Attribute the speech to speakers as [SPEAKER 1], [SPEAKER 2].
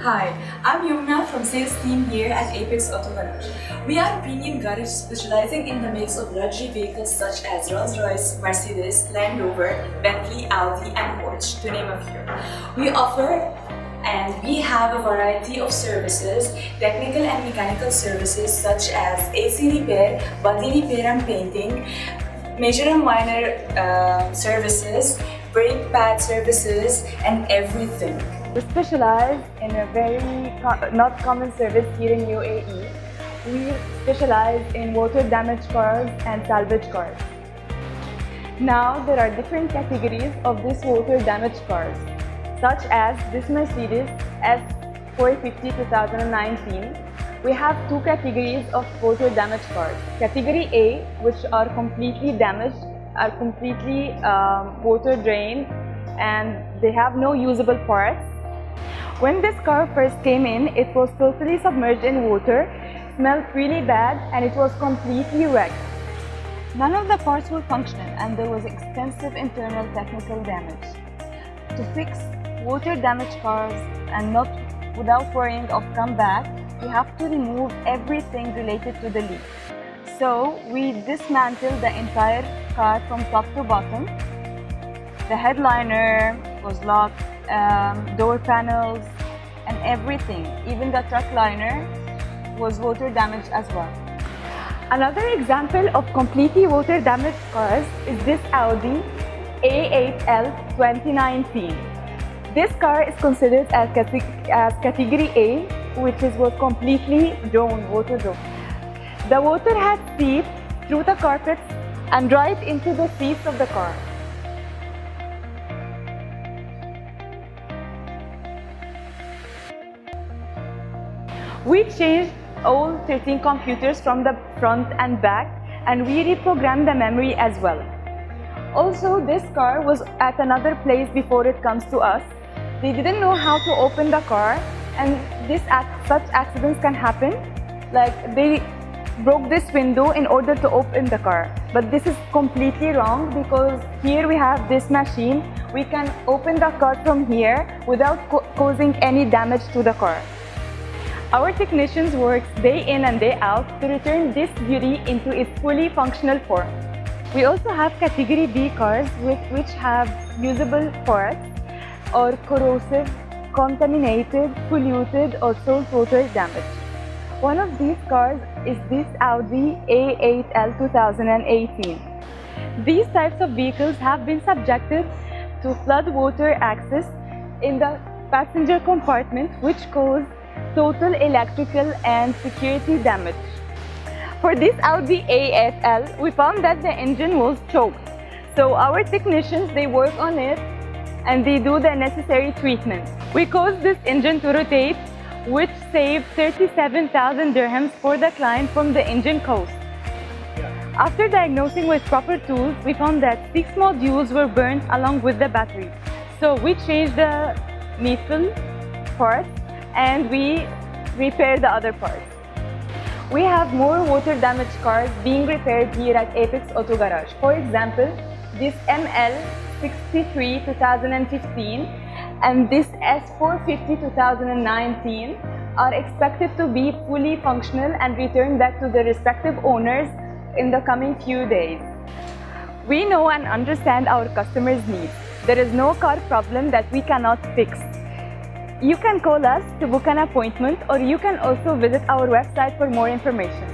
[SPEAKER 1] Hi, I'm Yumna from sales team here at Apex Auto Garage. We are a premium garage specializing in the mix of luxury vehicles such as Rolls-Royce, Mercedes, Land Rover, Bentley, Audi and Porsche, to name a few. We offer and we have a variety of services, technical and mechanical services such as AC repair, body repair and painting, major and minor services, brake pad services and everything.
[SPEAKER 2] We specialize in a very not common service here in UAE. We specialize in water damaged cars and salvage cars. Now there are different categories of these water damaged cars, such as this Mercedes S450 2019. We have two categories of water damaged cars. Category A, which are completely damaged, are completely water drained and they have no usable parts. When this car first came in, it was totally submerged in water, smelled really bad and it was completely wrecked. None of the parts were functional and there was extensive internal technical damage. To fix water damaged cars and not without worrying of comeback, we have to remove everything related to the leak. So we dismantled the entire car from top to bottom. The headliner was locked, door panels and everything, even the truck liner was water damaged as well. Another example of completely water damaged cars is this Audi A8L 2019. This car is considered as category A, which was completely water drawn. The water had seeped through the carpets and right into the seats of the car. We changed all 13 computers from the front and back and we reprogrammed the memory as well. Also, this car was at another place before it comes to us. They didn't know how to open the car and such accidents can happen. Like they broke this window in order to open the car. But this is completely wrong because here we have this machine. We can open the car from here without causing any damage to the car. Our technicians work day in and day out to return this beauty into its fully functional form. We also have category B cars which have usable parts or corrosive, contaminated, polluted or salt water damage. One of these cars is this Audi A8L 2018. These types of vehicles have been subjected to flood water access in the passenger compartment, which caused total electrical and security damage. For this Audi A8L, we found that the engine was choked. So our technicians, they work on it and they do the necessary treatment. We caused this engine to rotate, which saved 37,000 dirhams for the client from the engine cost. After diagnosing with proper tools, we found that 6 modules were burnt along with the battery. So we changed the needful parts and we repaired the other parts. We have more water damaged cars being repaired here at Apex Auto Garage. For example, this ML63 2015 and this S450 2019 are expected to be fully functional and returned back to their respective owners in the coming few days. We know and understand our customers' needs. There is no car problem that we cannot fix. You can call us to book an appointment or you can also visit our website for more information.